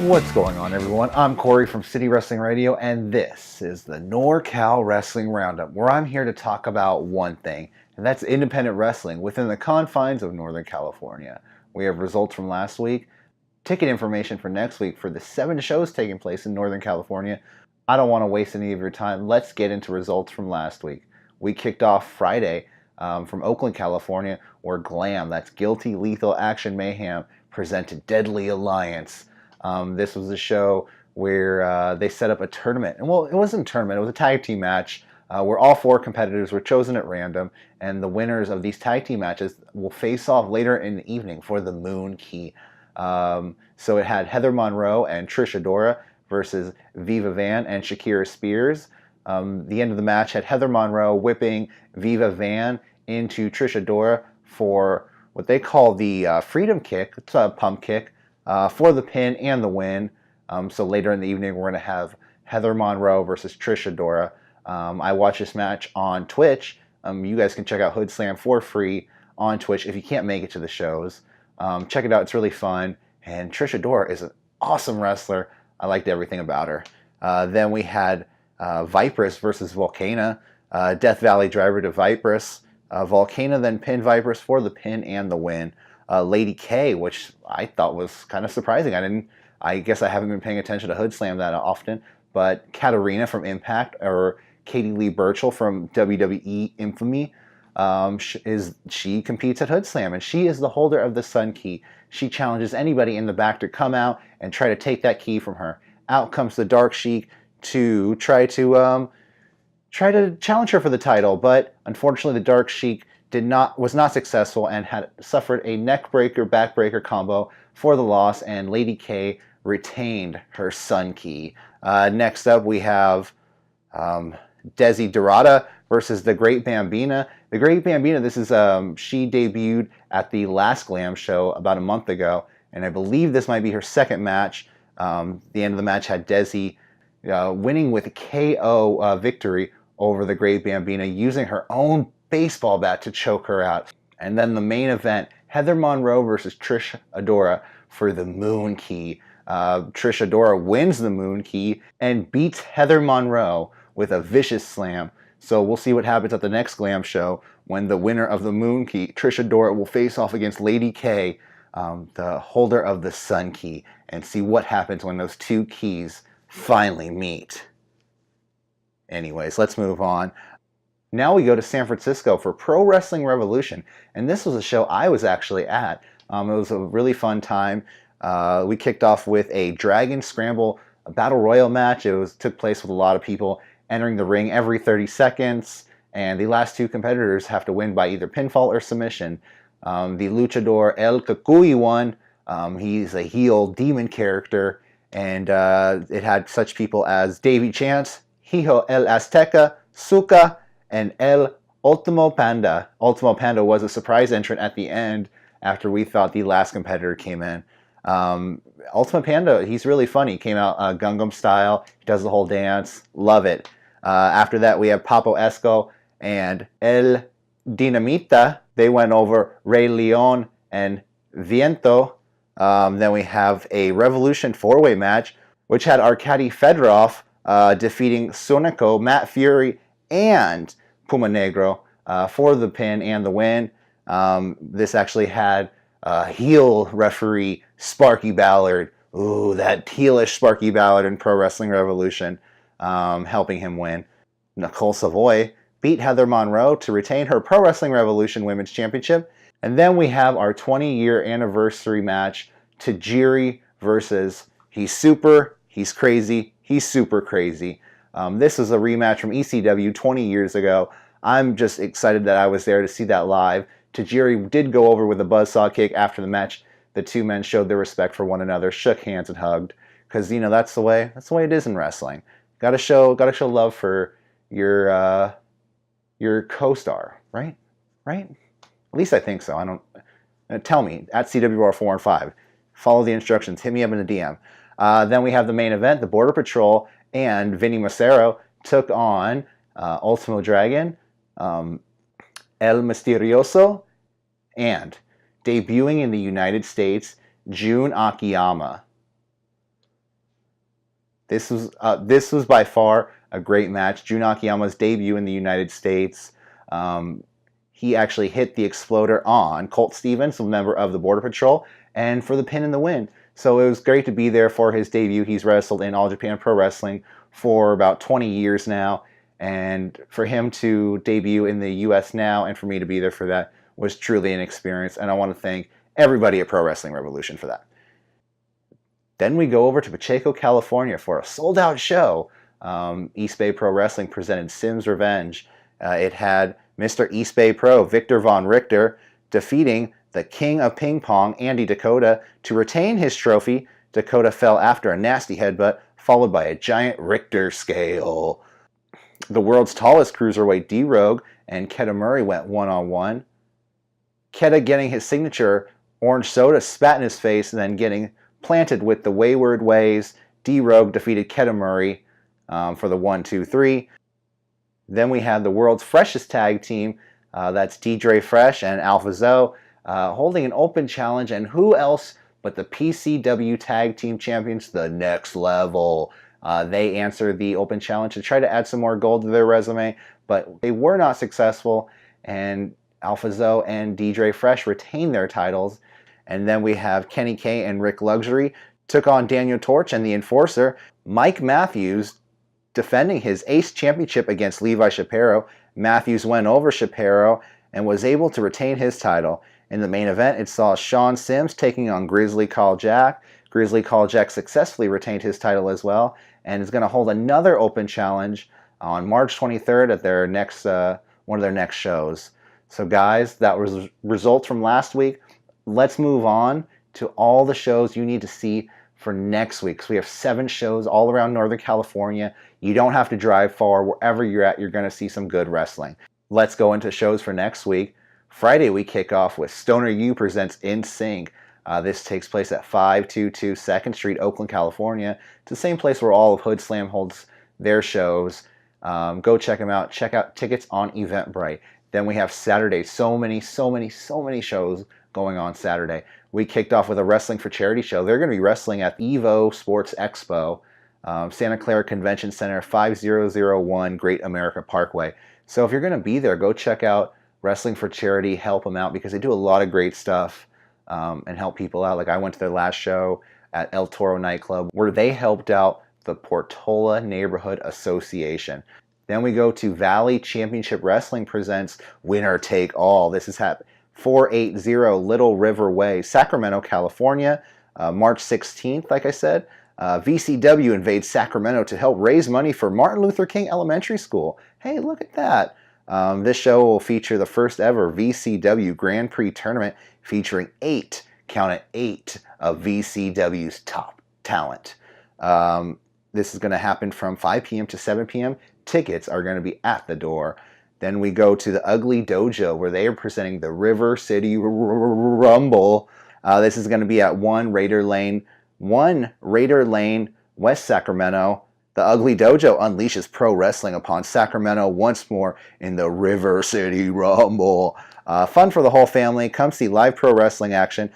What's going on, everyone? I'm Corey from City Wrestling Radio, and this is the NorCal Wrestling Roundup, where I'm here to talk about one thing, and that's independent wrestling within the confines of Northern California. We have results from last week, ticket information for next week for the 7 shows taking place in Northern California. I don't want to waste any of your time. Let's get into results from last week. We kicked off Friday from Oakland, California, where GLAM, that's Guilty Lethal Action Mayhem, presented Deadly Alliance. This was a show where they set up a tournament. And well, it wasn't a tournament, it was a tag team match where all 4 competitors were chosen at random, and the winners of these tag team matches will face off later in the evening for the Moon Key. So it had Heather Monroe and Trish Adora versus Viva Van and Shakira Spears. The end of the match had Heather Monroe whipping Viva Van into Trish Adora for what they call the Freedom Kick. It's a pump kick. For the pin and the win. So later in the evening, we're going to have Heather Monroe versus Trish Adora. I watched this match on Twitch. You guys can check out Hood Slam for free on Twitch if you can't make it to the shows. Check it out. It's really fun. And Trish Adora is an awesome wrestler. I liked everything about her. Then we had Vipress versus Volcana. Death Valley Driver to Vipress. Volcana then pinned Vipress for the pin and the win. Lady K, which I thought was kind of surprising. I guess I haven't been paying attention to Hood Slam that often, but Katarina from Impact, or Katie Lee Burchill from WWE Infamy, she competes at Hood Slam, and she is the holder of the Sun Key. She challenges anybody in the back to come out and try to take that key from her. Out comes the Dark Sheik to try to challenge her for the title, but unfortunately the Dark Sheik was not successful and had suffered a neck-breaker, back-breaker combo for the loss, and Lady K retained her Sun Key. Next up, we have Desi Dorada versus the Great Bambina. The Great Bambina, she debuted at the last Glam show about a month ago, and I believe this might be her second match. The end of the match had Desi winning with a KO victory over the Great Bambina, using her own baseball bat to choke her out. And then the main event, Heather Monroe versus Trish Adora for the Moon Key. Trish Adora wins the Moon Key and beats Heather Monroe with a vicious slam. So we'll see what happens at the next Glam show when the winner of the Moon Key, Trish Adora, will face off against Lady K, the holder of the Sun Key, and see what happens when those 2 keys finally meet. Anyways, let's move on. Now we go to San Francisco for Pro Wrestling Revolution, and this was a show I was actually at. It was a really fun time. We kicked off with a Dragon Scramble Battle Royal match. It took place with a lot of people entering the ring every 30 seconds, and the last 2 competitors have to win by either pinfall or submission. The luchador El Cucuy won. He's a heel demon character, and it had such people as Davey Chance, Hijo El Azteca, Suka, and El Ultimo Panda. Ultimo Panda was a surprise entrant at the end after we thought the last competitor came in. Ultimo Panda, he's really funny. Came out Gangnam style. He does the whole dance. Love it. After that, we have Papo Esco and El Dinamita. They went over Rey Leon and Viento. Then we have a Revolution 4-way match, which had Arkady Fedorov defeating Sonico, Matt Fury, and Puma Negro for the pin and the win. This actually had heel referee Sparky Ballard. Ooh, that heelish Sparky Ballard in Pro Wrestling Revolution, helping him win. Nicole Savoy beat Heather Monroe to retain her Pro Wrestling Revolution Women's Championship. And then we have our 20-year anniversary match, Tajiri versus He's Super, He's Crazy, He's Super Crazy. This is a rematch from ECW 20 years ago. I'm just excited that I was there to see that live. Tajiri did go over with a buzzsaw kick after the match. The 2 men showed their respect for one another, shook hands and hugged, because that's the way it is in wrestling. Gotta show love for your co-star, right? Right? At least I think so. I don't. Tell me at CWR415. Follow the instructions. Hit me up in a DM. Then we have the main event. The Border Patrol and Vinny Macero took on Ultimo Dragon, El Misterioso, and debuting in the United States, Jun Akiyama. This was by far a great match. Jun Akiyama's debut in the United States. He actually hit the exploder on Colt Stevens, a member of the Border Patrol, and for the pin and the win. So it was great to be there for his debut. He's wrestled in All Japan Pro Wrestling for about 20 years now, and for him to debut in the U.S. now and for me to be there for that was truly an experience, and I want to thank everybody at Pro Wrestling Revolution for that. Then we go over to Pacheco, California for a sold-out show. East Bay Pro Wrestling presented Sim's Revenge. It had Mr. East Bay Pro, Victor Von Richter, defeating the King of Ping Pong, Andy Dakota, to retain his trophy. Dakota fell after a nasty headbutt, followed by a giant Richter scale. The world's tallest cruiserweight, D-Rogue, and Keta Murray went one-on-one. Keta getting his signature orange soda spat in his face and then getting planted with the Wayward Ways. D-Rogue defeated Keta Murray for the 1-2-3. Then we had the world's freshest tag team, that's Dre Fresh and Alpha Zoe, holding an open challenge, and who else but the PCW Tag Team Champions, The Next Level. They answered the open challenge to try to add some more gold to their resume, but they were not successful, and Alpha Zoe and Dre Fresh retained their titles. And then we have Kenny K and Rick Luxury took on Daniel Torch and the Enforcer. Mike Matthews defending his Ace Championship against Levi Shapiro. Matthews went over Shapiro and was able to retain his title. In the main event, it saw Sean Sims taking on Grizzly Call Jack. Grizzly Call Jack successfully retained his title as well, and is going to hold another open challenge on March 23rd at their next one of their next shows. So guys, that was results from last week. Let's move on to all the shows you need to see for next week. So we have 7 shows all around Northern California. You don't have to drive far. Wherever you're at, you're going to see some good wrestling. Let's go into shows for next week. Friday, we kick off with Stoner U presents In Sync. This takes place at 522 2nd Street, Oakland, California. It's the same place where all of Hood Slam holds their shows. Go check them out. Check out tickets on Eventbrite. Then we have Saturday. So many shows going on Saturday. We kicked off with a Wrestling for Charity show. They're going to be wrestling at Evo Sports Expo, Santa Clara Convention Center, 5001 Great America Parkway. So if you're going to be there, go check out Wrestling for Charity. Help them out because they do a lot of great stuff and help people out. Like I went to their last show at El Toro nightclub where they helped out the Portola Neighborhood Association. Then we go to Valley Championship Wrestling presents Winner Take All. This is 480 Little River Way, Sacramento, California, March 16th, like I said. VCW invades Sacramento to help raise money for Martin Luther King Elementary School. Hey, look at that. This show will feature the first ever VCW Grand Prix tournament featuring 8, count it 8, of VCW's top talent. This is going to happen from 5 p.m. to 7 p.m. Tickets are going to be at the door. Then we go to the Ugly Dojo where they are presenting the River City Rumble. This is going to be at 1 Raider Lane, West Sacramento. The Ugly Dojo unleashes pro wrestling upon Sacramento once more in the River City Rumble. Fun for the whole family. Come see live pro wrestling action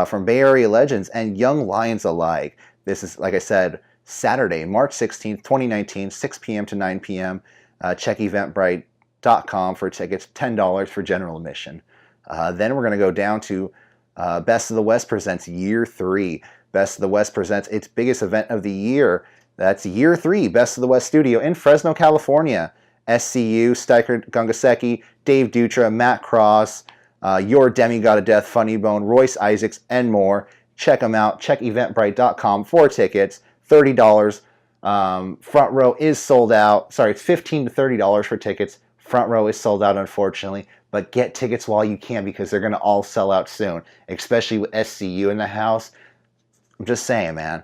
from Bay Area legends and young lions alike. This is, like I said, Saturday, March 16th, 2019, 6 p.m. to 9 p.m. Check Eventbrite.com for tickets, $10 for general admission. Then we're going to go down to Best of the West presents Year 3. Best of the West presents its biggest event of the year. That's Year 3, Best of the West Studio in Fresno, California. SCU, Steiker Gungaseki, Dave Dutra, Matt Cross, Your Demigod of Death, Funny Bone, Royce Isaacs, and more. Check them out. Check Eventbrite.com for tickets. $30. Front row is sold out. Sorry, it's $15 to $30 for tickets. Front row is sold out, unfortunately. But get tickets while you can because they're going to all sell out soon, especially with SCU in the house. I'm just saying, man.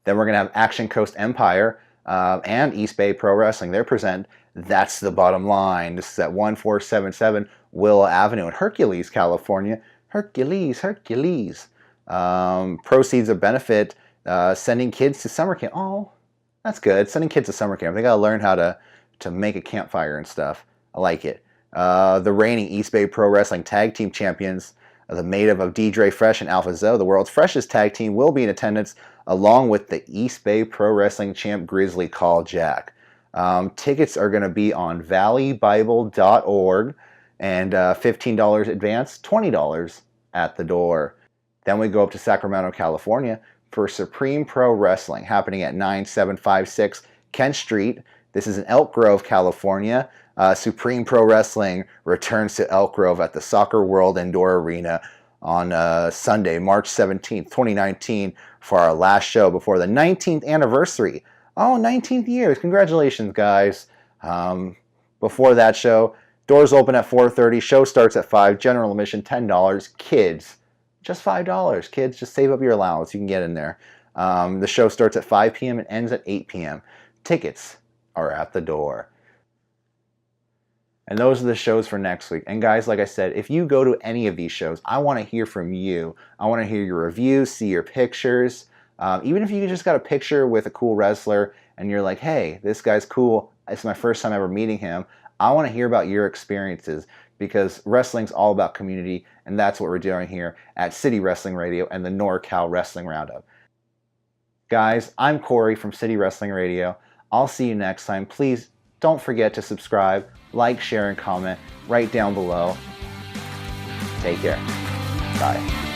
Then we're going to have Action Coast Empire and East Bay Pro Wrestling. They present That's the Bottom Line. This is at 1477 Willow Avenue in Hercules, California. Hercules. Proceeds of benefit sending kids to summer camp. Oh, that's good. Sending kids to summer camp. They got to learn how to make a campfire and stuff. I like it. The reigning East Bay Pro Wrestling Tag Team Champions, the made up of Dre Fresh and Alpha Zoe, the world's freshest tag team, will be in attendance along with the East Bay Pro Wrestling champ Grizzly Call Jack. Tickets are going to be on valleybible.org, and $15 advance, $20 at the door. Then we go up to Sacramento, California for Supreme Pro Wrestling, happening at 9756 Kent Street. This is in Elk Grove, California. Supreme Pro Wrestling returns to Elk Grove at the Soccer World Indoor Arena on Sunday, March 17th, 2019, for our last show before the 19th anniversary. Oh, 19th years. Congratulations, guys. Before that show, doors open at 4:30. Show starts at 5. General admission, $10. Kids, just $5. Kids, just save up your allowance. You can get in there. The show starts at 5 p.m. and ends at 8 p.m. Tickets are at the door. And those are the shows for next week. And guys, like I said, if you go to any of these shows, I want to hear from you. I want to hear your reviews, see your pictures. Even if you just got a picture with a cool wrestler and you're like, hey, this guy's cool. It's my first time ever meeting him. I want to hear about your experiences, because wrestling's all about community, and that's what we're doing here at City Wrestling Radio and the NorCal Wrestling Roundup. Guys, I'm Corey from City Wrestling Radio. I'll see you next time. Please don't forget to subscribe, like, share, and comment right down below. Take care. Bye.